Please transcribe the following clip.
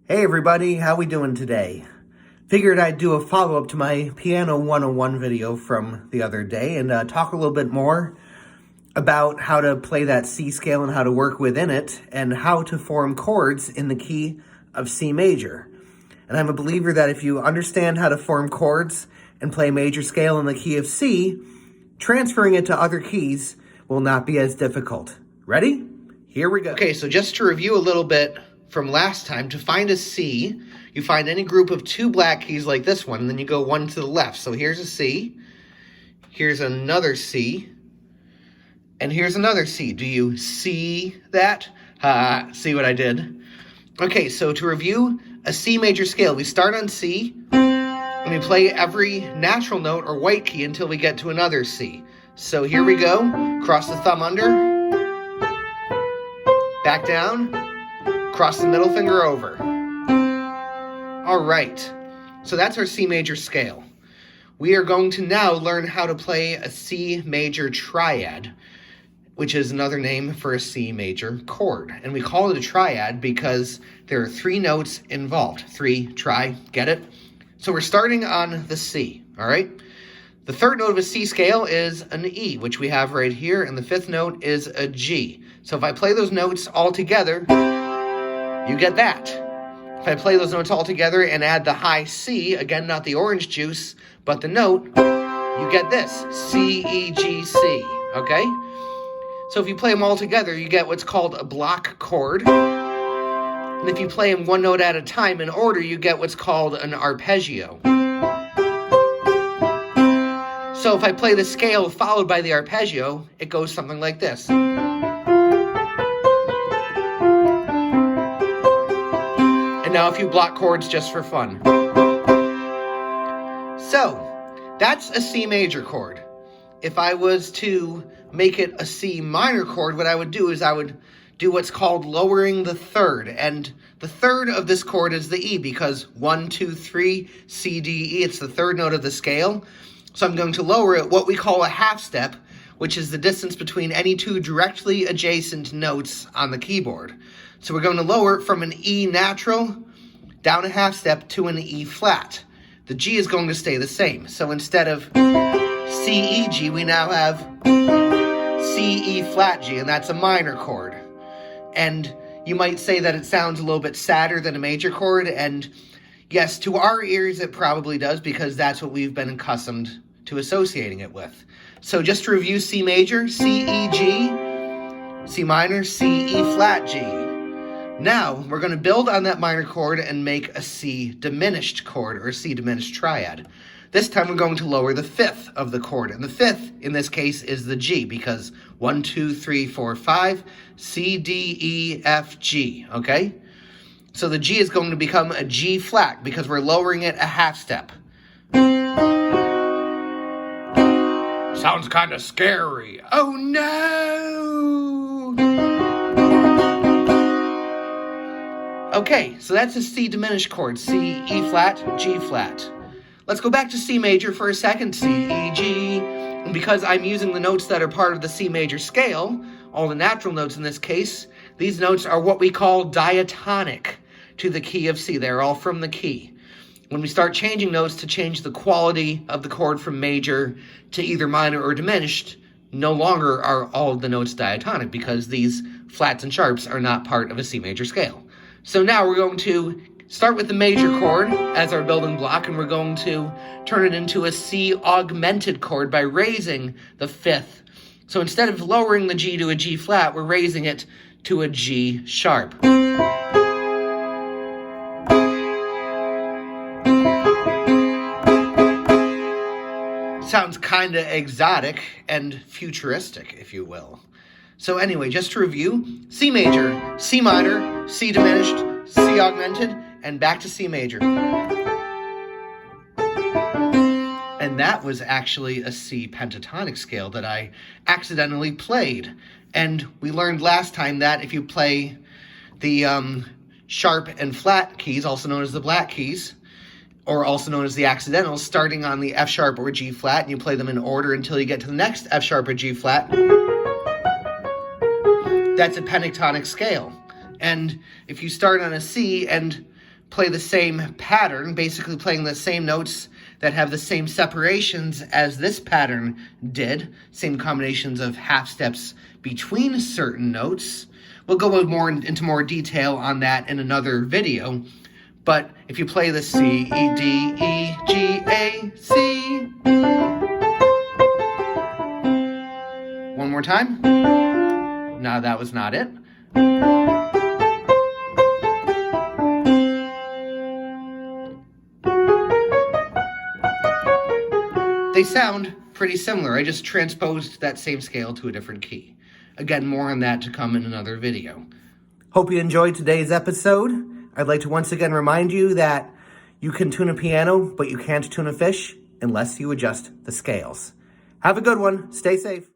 Hey everybody, how we doing today? Figured I'd do a follow-up to my Piano 101 video from the other day and talk a little bit more about how to play that C scale and how to work within it and how to form chords in the key of C major. And I'm a believer that if you understand how to form chords and play a major scale in the key of C, transferring it to other keys will not be as difficult. Ready? Here we go. Okay, so just to review a little bit from last time, to find a C, you find any group of two black keys like this one, and then you go one to the left. So here's a C, here's another C, and here's another C. Do you see that? See what I did? Okay, so to review a C major scale, we start on C, and we play every natural note or white key until we get to another C. So here we go, cross the thumb under, back down, cross the middle finger over. All right, so that's our C major scale. We are going to now learn how to play a C major triad, which is another name for a C major chord. And we call it a triad because there are three notes involved. Get it? So we're starting on the C, all right? The third note of a C scale is an E, which we have right here, and the fifth note is a G. So if I play those notes all together, you get that. If I play those notes all together and add the high C, again, not the orange juice, but the note, you get this, C, E, G, C, okay? So if you play them all together, you get what's called a block chord. And if you play them one note at a time in order, you get what's called an arpeggio. So if I play the scale followed by the arpeggio, it goes something like this. And now a few block chords just for fun. So, that's a C major chord. If I was to make it a C minor chord, what I would do is I would do what's called lowering the third. And the third of this chord is the E because 1, 2, 3, C, D, E, it's the third note of the scale. So I'm going to lower it what we call a half step, which is the distance between any two directly adjacent notes on the keyboard. So we're going to lower it from an E natural down a half step to an E flat. The G is going to stay the same. So instead of C, E, G, we now have C, E flat, G, and that's a minor chord. And you might say that it sounds a little bit sadder than a major chord, and yes, to our ears it probably does because that's what we've been accustomed to associating it with. So just to review C major, C, E, G, C minor, C, E flat, G. Now, we're going to build on that minor chord and make a C diminished chord, or C diminished triad. This time we're going to lower the fifth of the chord, and the fifth, in this case, is the G, because 1, 2, 3, 4, 5, C, D, E, F, G, okay? So the G is going to become a G flat, because we're lowering it a half step. Sounds kind of scary. Oh no! Okay, so that's a C diminished chord. C, E flat, G flat. Let's go back to C major for a second. C, E, G. And because I'm using the notes that are part of the C major scale, all the natural notes in this case, these notes are what we call diatonic to the key of C. They're all from the key. When we start changing notes to change the quality of the chord from major to either minor or diminished, no longer are all of the notes diatonic because these flats and sharps are not part of a C major scale. So now we're going to start with the major chord as our building block, and we're going to turn it into a C augmented chord by raising the fifth. So instead of lowering the G to a G flat, we're raising it to a G sharp. Sounds kind of exotic and futuristic, if you will. So anyway, just to review, C major, C minor, C diminished, C augmented, and back to C major. And that was actually a C pentatonic scale that I accidentally played. And we learned last time that if you play the sharp and flat keys, also known as the black keys, or also known as the accidentals, starting on the F sharp or G flat, and you play them in order until you get to the next F sharp or G flat, that's a pentatonic scale. And if you start on a C and play the same pattern, basically playing the same notes that have the same separations as this pattern did, same combinations of half steps between certain notes. We'll go into more detail on that in another video. But if you play the C, E, D, E, G, A, C. One more time. No, that was not it. They sound pretty similar. I just transposed that same scale to a different key. Again, more on that to come in another video. Hope you enjoyed today's episode. I'd like to once again remind you that you can tune a piano, but you can't tune a fish unless you adjust the scales. Have a good one. Stay safe.